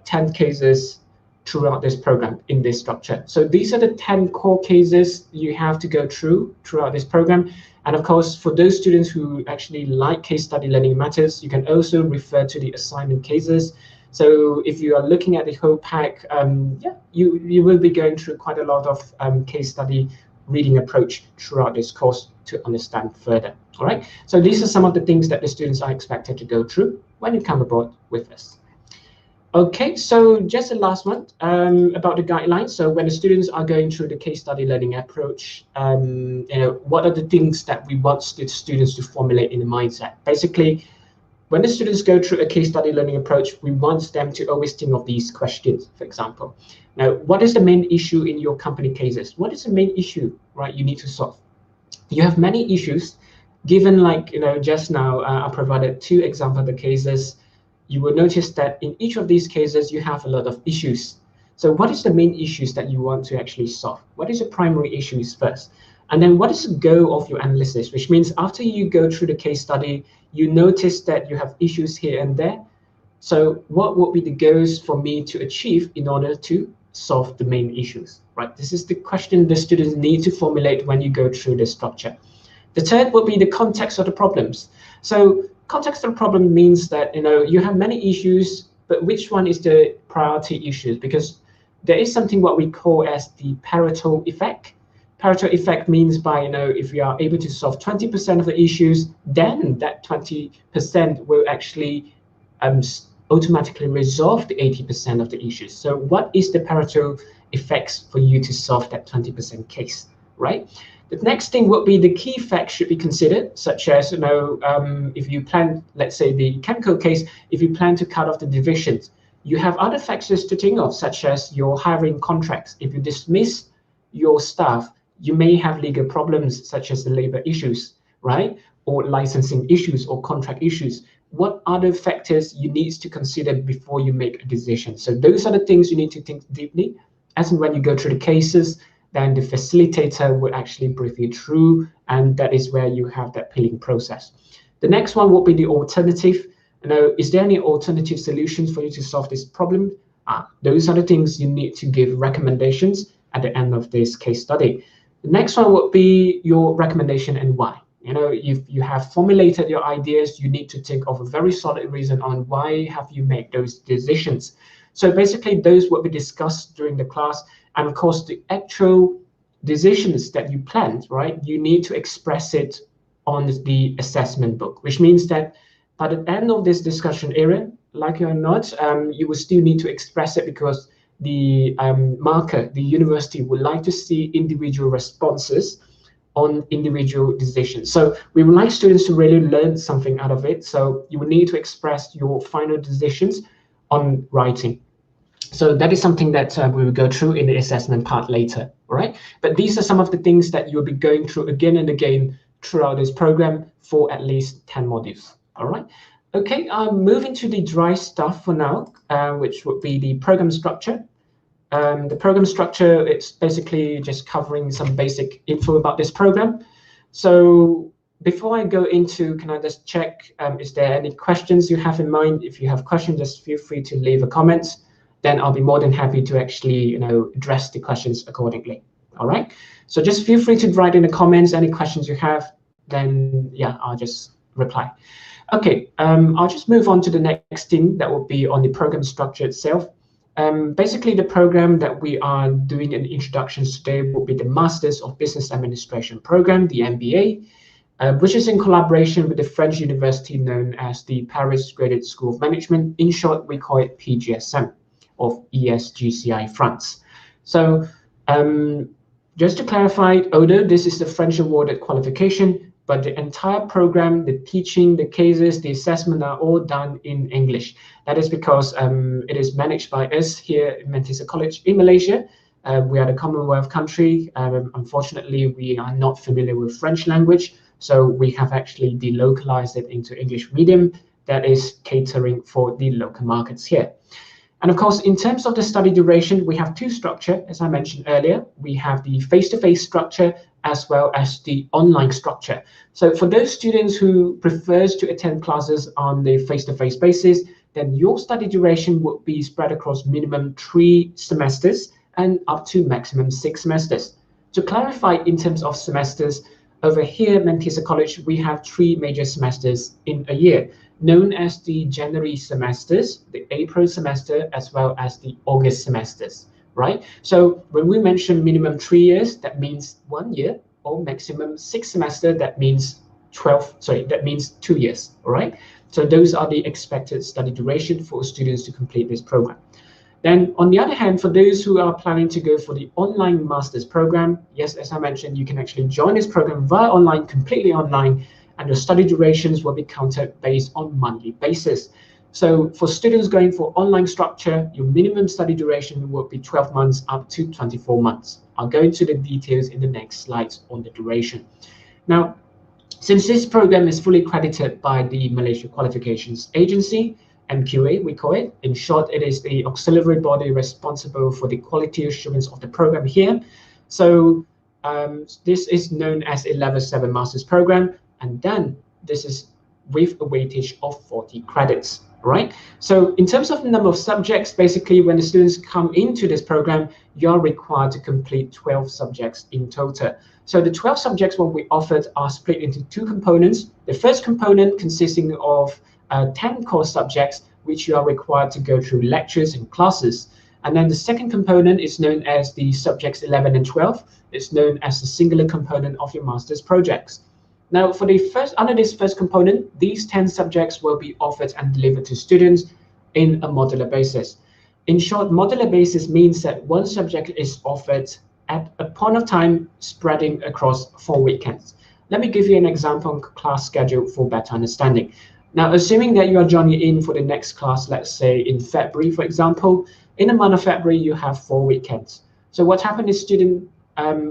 10 cases throughout this program in this structure. So these are the 10 core cases you have to go throughout this program. And of course, for those students who actually like case study learning methods, you can also refer to the assignment cases. So if you are looking at the whole pack, you will be going through quite a lot of case study reading approach throughout this course to understand further. All right. So these are some of the things that the students are expected to go through when you come aboard with us. Okay, so just the last one about the guidelines. So when the students are going through the case study learning approach, what are the things that we want the students to formulate in the mindset? Basically, when the students go through a case study learning approach, we want them to always think of these questions, for example. Now, what is the main issue in your company cases? What is the main issue, you need to solve? You have many issues. Given just now, I provided 2 examples of the cases. You will notice that in each of these cases, you have a lot of issues. So what is the main issues that you want to actually solve? What is the primary issues first? And then what is the goal of your analysis? Which means after you go through the case study, you notice that you have issues here and there. So what would be the goals for me to achieve in order to solve the main issues, right? This is the question the students need to formulate when you go through the structure. The third would be the context of the problems. So context of the problem means that you have many issues, but which one is the priority issues? Because there is something what we call as the Pareto effect. Pareto effect means by if we are able to solve 20% of the issues, then that 20% will actually automatically resolve the 80% of the issues. So what is the Pareto effects for you to solve that 20% case, right? The next thing would be the key facts should be considered, such as if you plan, let's say the chemical case, if you plan to cut off the divisions, you have other factors to think of, such as your hiring contracts. If you dismiss your staff, you may have legal problems, such as the labor issues, right? Or licensing issues or contract issues. What other factors you need to consider before you make a decision? So those are the things you need to think deeply. As and when you go through the cases, then the facilitator will actually brief you through, and that is where you have that peeling process. The next one will be the alternative. Is there any alternative solutions for you to solve this problem? Those are the things you need to give recommendations at the end of this case study. The next one would be your recommendation and why. If you have formulated your ideas, you need to think of a very solid reason on why have you made those decisions. So basically, those will be discussed during the class. And of course, the actual decisions that you planned, right? You need to express it on the assessment book, which means that by the end of this discussion area, like it or not, you will still need to express it, because the marker, the university would like to see individual responses on individual decisions. So we would like students to really learn something out of it. So you will need to express your final decisions on writing. So that is something that we will go through in the assessment part later, all right? But these are some of the things that you'll be going through again and again throughout this program for at least 10 modules, all right? Okay, moving to the dry stuff for now, which would be the program structure. The program structure, it's basically just covering some basic info about this program. So before I go into, can I just check, is there any questions you have in mind? If you have questions, just feel free to leave a comment. Then I'll be more than happy to actually, address the questions accordingly. All right. So just feel free to write in the comments any questions you have. Then yeah, I'll just reply. Okay. I'll just move on to the next thing that will be on the program structure itself. Basically, the program that we are doing in introductions today will be the Masters of Business Administration program, the MBA, which is in collaboration with the French university known as the Paris Graduate School of Management. In short, we call it PGSM, of PSGI France. So just to clarify, although this is the French awarded qualification, but the entire program, the teaching, the cases, the assessment are all done in English. That is because it is managed by us here in Mantissa College in Malaysia. We are the Commonwealth country. Unfortunately, we are not familiar with French language, so we have actually delocalized it into English medium that is catering for the local markets here. And of course, in terms of the study duration, we have two structures, as I mentioned earlier. We have the face-to-face structure as well as the online structure. So for those students who prefers to attend classes on the face-to-face basis, then your study duration will be spread across minimum 3 semesters and up to maximum 6 semesters. To clarify in terms of semesters, over here at Manchester College, we have 3 major semesters in a year, known as the January semesters, the April semester, as well as the August semesters, right? So when we mention minimum 3 years, that means 1 year, or maximum 6 semester, that means 2 years, all right? So those are the expected study duration for students to complete this program. Then on the other hand, for those who are planning to go for the online master's program, yes, as I mentioned, you can actually join this program via online, completely online, and your study durations will be counted based on monthly basis. So for students going for online structure, your minimum study duration will be 12 months up to 24 months. I'll go into the details in the next slides on the duration. Now, since this program is fully accredited by the Malaysia Qualifications Agency, MQA, we call it. In short, it is the auxiliary body responsible for the quality assurance of the program here. So this is known as a level 7 master's program, and then this is with a weightage of 40 credits, right? So in terms of the number of subjects, basically when the students come into this program, you're required to complete 12 subjects in total. So the 12 subjects what we offered are split into 2 components. The first component consisting of 10 core subjects, which you are required to go through lectures and classes. And then the second component is known as the subjects 11 and 12. It's known as the singular component of your master's projects. Now, for the under this first component, these 10 subjects will be offered and delivered to students in a modular basis. In short, modular basis means that one subject is offered at a point of time spreading across 4 weekends. Let me give you an example class schedule for better understanding. Now, assuming that you are joining in for the next class, let's say in February, for example, in the month of February, you have 4 weekends. So what happened is student,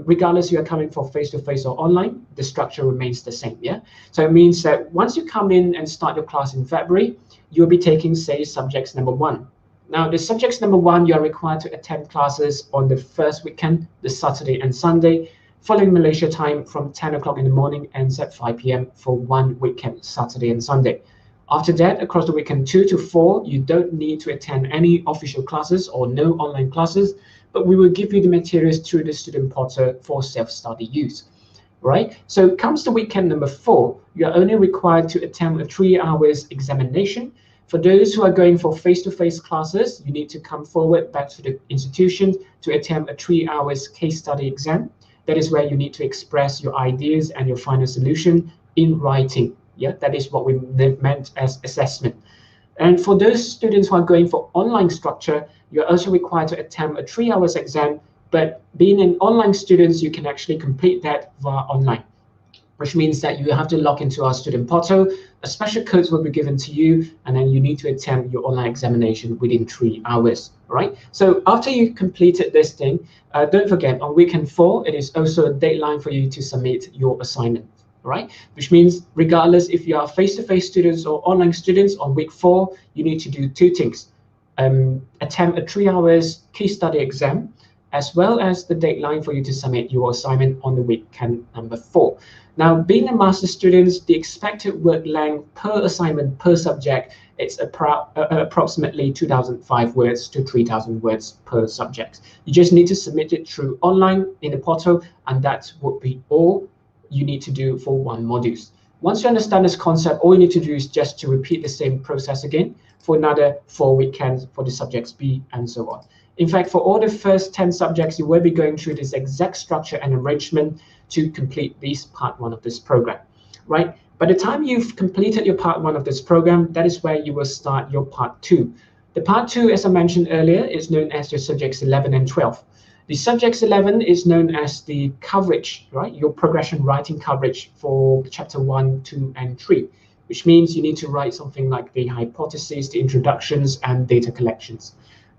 regardless you are coming for face-to-face or online, the structure remains the same, yeah? So it means that once you come in and start your class in February, you'll be taking, say, subjects number 1. Now, the subjects number 1, you're required to attend classes on the first weekend, the Saturday and Sunday, following Malaysia time from 10 o'clock in the morning ends at 5 p.m. for 1 weekend, Saturday and Sunday. After that, across the weekend 2 to 4, you don't need to attend any official classes or no online classes, but we will give you the materials through the student portal for self-study use, right? So comes to weekend number 4, you're only required to attend a 3 hours examination. For those who are going for face-to-face classes, you need to come forward back to the institution to attend a 3 hours case study exam. That is where you need to express your ideas and your final solution in writing. Yeah, that is what we meant as assessment. And for those students who are going for online structure, you're also required to attempt a 3 hours exam, but being an online student, you can actually complete that via online, which means that you have to log into our student portal, a special code will be given to you, and then you need to attempt your online examination within 3 hours, right? So after you completed this thing, don't forget, on weekend 4, it is also a deadline for you to submit your assignment, right? Which means regardless if you are face-to-face students or online students, on week 4, you need to do 2 things. Attempt a 3 hours case study exam, as well as the deadline for you to submit your assignment on the weekend number 4. Now, being a master's student, the expected work length per assignment per subject, it's approximately 2,005 words to 3,000 words per subject. You just need to submit it through online in the portal, and that would be all you need to do for 1 module. Once you understand this concept, all you need to do is just to repeat the same process again for another 4 weekends for the subjects B and so on. In fact, for all the first 10 subjects, you will be going through this exact structure and arrangement to complete this part 1 of this program, right? By the time you've completed your part 1 of this program, that is where you will start your part 2. The part 2, as I mentioned earlier, is known as your subjects 11 and 12. The subjects 11 is known as the coverage, right? Your progression writing coverage for chapter 1, 2, and 3, which means you need to write something like the hypothesis, the introductions, and data collections.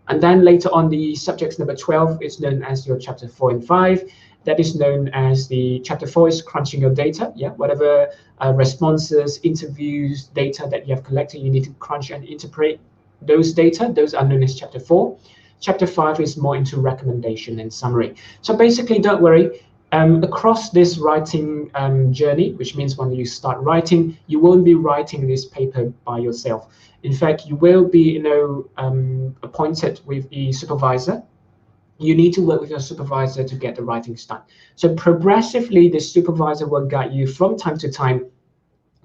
And then later on, the subjects number 12 is known as your chapter 4 and 5. That is known as the chapter 4 is crunching your data. Yeah, whatever responses, interviews, data that you have collected, you need to crunch and interpret those data. Those are known as chapter 4. Chapter 5 is more into recommendation and summary. So basically, don't worry. Across this writing journey, which means when you start writing, you won't be writing this paper by yourself. In fact, you will be, appointed with a supervisor. You need to work with your supervisor to get the writings done. So progressively, the supervisor will guide you from time to time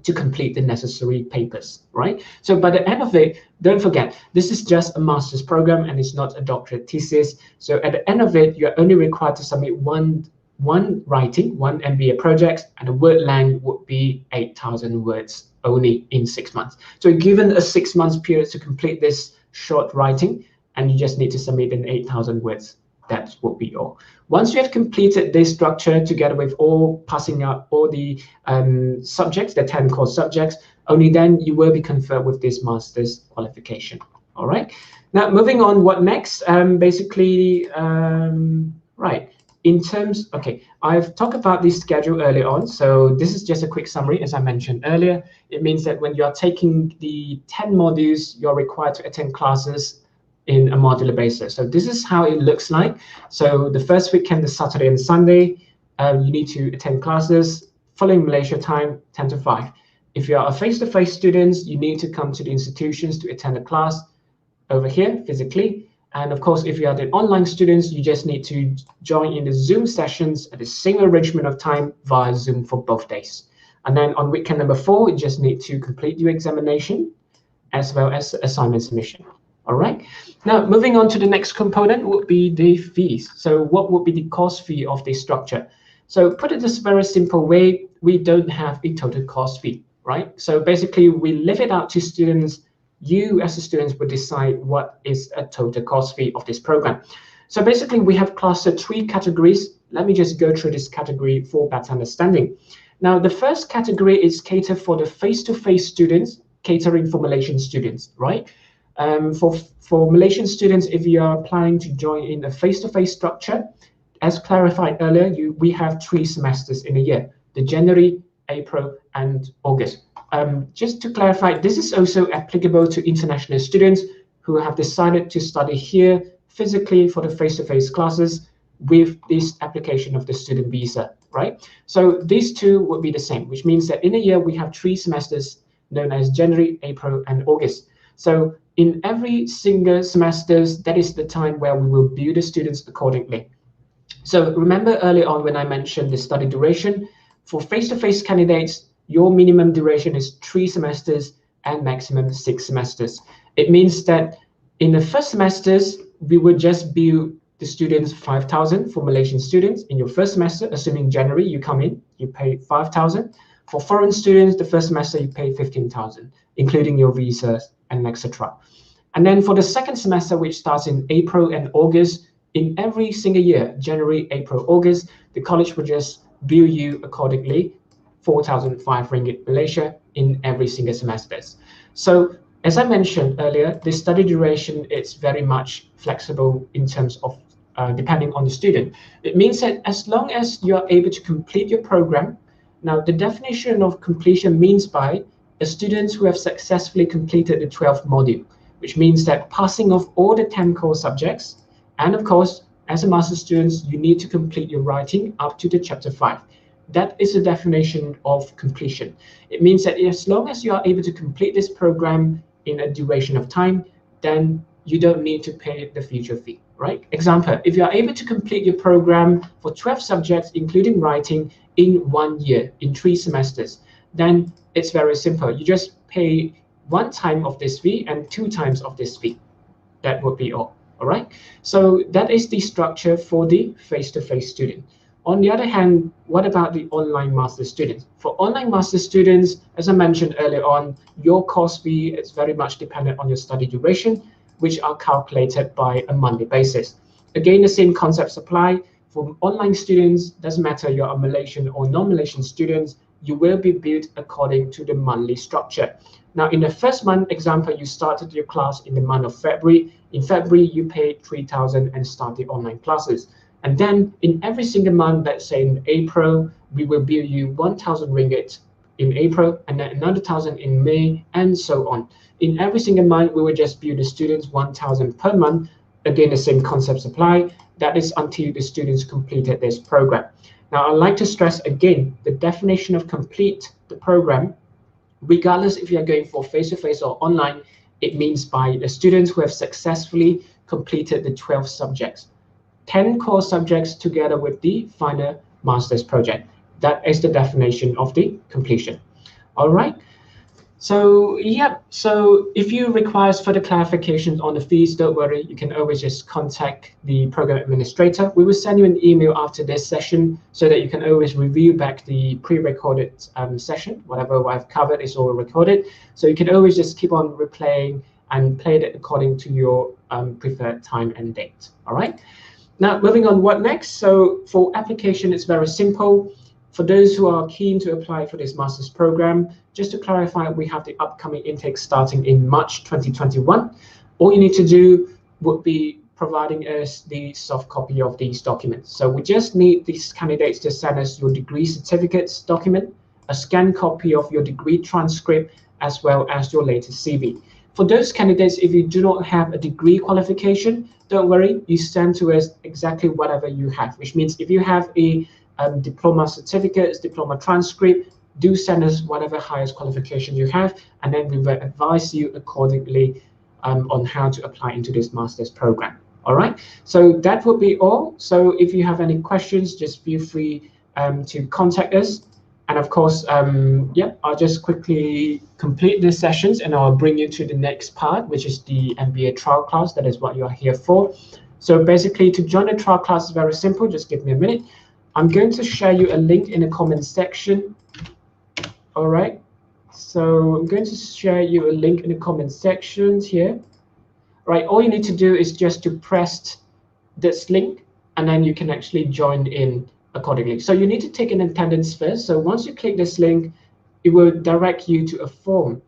to complete the necessary papers, right? So by the end of it, don't forget, this is just a master's program and it's not a doctorate thesis. So at the end of it, you're only required to submit one writing, one MBA project, and the word length would be 8,000 words only in 6 months. So given a 6 months period to complete this short writing, and you just need to submit in 8,000 words. That would be all. Once you have completed this structure together with passing out all the subjects, the 10 core subjects, only then you will be conferred with this master's qualification. All right. Now moving on, what next? Right. In terms, okay, I've talked about this schedule earlier on. So this is just a quick summary, as I mentioned earlier. It means that when you're taking the 10 modules, you're required to attend classes in a modular basis. So this is how it looks like. So the first weekend, the Saturday and Sunday, you need to attend classes following Malaysia time, 10 to 5. If you are a face-to-face student, you need to come to the institutions to attend a class over here physically. And of course, if you are the online students, you just need to join in the Zoom sessions at the same arrangement of time via Zoom for both days. And then on weekend number 4, you just need to complete your examination as well as assignment submission. All right. Now, moving on to the next component would be the fees. So what would be the cost fee of this structure? So put it this very simple way, we don't have a total cost fee, right? So basically, we leave it out to students. You as a student would decide what is a total cost fee of this program. So basically, we have clustered 3 categories. Let me just go through this category for better understanding. Now, the first category is cater for the face-to-face students, catering for Malaysian students, right? For Malaysian students, if you are planning to join in a face-to-face structure, as clarified earlier, we have 3 semesters in a year, the January, April, and August. Just to clarify, this is also applicable to international students who have decided to study here physically for the face-to-face classes with this application of the student visa, right? So these 2 would be the same, which means that in a year, we have 3 semesters known as January, April, and August. So in every single semesters, that is the time where we will bill the students accordingly. So remember earlier on when I mentioned the study duration, for face-to-face candidates, your minimum duration is 3 semesters and maximum 6 semesters. It means that in the first semesters, we would just bill the students 5,000 for Malaysian students. In your first semester, assuming January you come in, you pay 5,000. For foreign students, the first semester you pay 15,000, including your visas and etc. And then for the second semester, which starts in April and August, in every single year, January, April, August, the college will just bill you accordingly, 4,005 ringgit Malaysia in every single semesters. So as I mentioned earlier, the study duration is very much flexible in terms of depending on the student. It means that as long as you are able to complete your program, now the definition of completion means by a student who have successfully completed the 12th module, which means that passing of all the 10 core subjects, and of course, as a master's student, you need to complete your writing up to the chapter 5. That is the definition of completion. It means that as long as you are able to complete this program in a duration of time, then you don't need to pay the future fee, right? Example, if you are able to complete your program for 12 subjects, including writing, in 1 year, in 3 semesters, then it's very simple. You just pay 1 time of this fee and 2 times of this fee. That would be all right? So that is the structure for the face-to-face student. On the other hand, what about the online master students? For online master students, as I mentioned earlier on, your course fee is very much dependent on your study duration, which are calculated by a monthly basis. Again, the same concepts apply. For online students, doesn't matter you're a Malaysian or non-Malaysian students, you will be billed according to the monthly structure. Now, in the first month example, you started your class in the month of February. In February, you paid 3,000 and start the online classes. And then in every single month, let's say in April, we will bill you 1,000 ringgit in April, and then another 1,000 in May, and so on. In every single month, we will just bill the students 1,000 per month. Again, the same concepts apply. That is until the students completed this program. Now, I'd like to stress again, the definition of complete the program, regardless if you're going for face-to-face or online, it means by the students who have successfully completed the 12 subjects, 10 core subjects together with the final master's project. That is the definition of the completion. All right. So yeah, so if you require further clarifications on the fees, don't worry, you can always just contact the program administrator. We will send you an email after this session so that you can always review back the pre-recorded session. Whatever I've covered is all recorded. So you can always just keep on replaying and play it according to your preferred time and date. All right. Now, moving on, what next? So for application, it's very simple. For those who are keen to apply for this master's program, just to clarify, we have the upcoming intake starting in March 2021. All you need to do would be providing us the soft copy of these documents. So we just need these candidates to send us your degree certificates document, a scanned copy of your degree transcript, as well as your latest CV. For those candidates, if you do not have a degree qualification, don't worry, you send to us exactly whatever you have, which means if you have a diploma certificates, diploma transcript, do send us whatever highest qualification you have, and then we will advise you accordingly on how to apply into this master's program. All right, so that would be all. So if you have any questions, just feel free to contact us. And of course, yeah, I'll just quickly complete these sessions and I'll bring you to the next part, which is the MBA trial class. That is what you are here for. So basically, to join the trial class is very simple. Just give me a minute. I'm going to share you a link in the comment section. All right, so I'm going to share you a link in the comment section here. Right, all you need to do is just to press this link, and then you can actually join in accordingly. So you need to take an attendance first. So once you click this link, it will direct you to a form.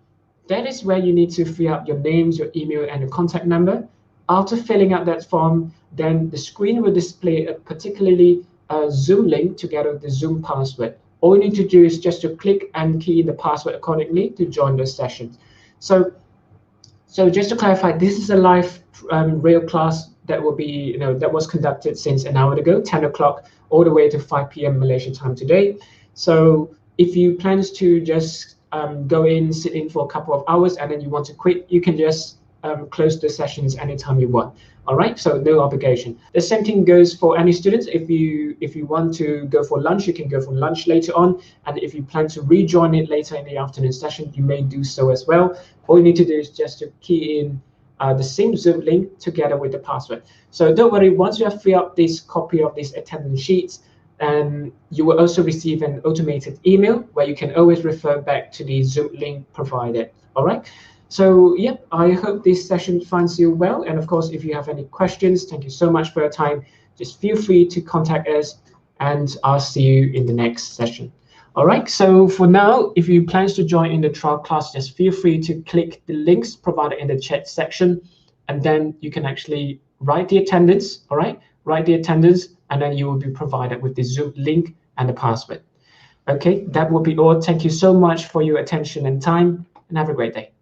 That is where you need to fill out your names, your email, and your contact number. After filling out that form, then the screen will display a particularly Zoom link together with the Zoom password. All you need to do is just to click and key in the password accordingly to join the session. So just to clarify, this is a live real class that will be, that was conducted since an hour ago, 10 o'clock, all the way to 5 p.m. Malaysian time today. So if you plan to just go in, sit in for a couple of hours, and then you want to quit, you can just close the sessions anytime you want. All right, so no obligation. The same thing goes for any students. If you want to go for lunch, you can go for lunch later on. And if you plan to rejoin it later in the afternoon session, you may do so as well. All you need to do is just to key in the same Zoom link together with the password. So don't worry, once you have filled up this copy of these attendance sheets, you will also receive an automated email where you can always refer back to the Zoom link provided. All right. So, yep, I hope this session finds you well. And of course, if you have any questions, thank you so much for your time. Just feel free to contact us, and I'll see you in the next session. All right, so for now, if you plan to join in the trial class, just feel free to click the links provided in the chat section, and then you can actually write the attendance, all right? Write the attendance, and then you will be provided with the Zoom link and the password. Okay, that will be all. Thank you so much for your attention and time, and have a great day.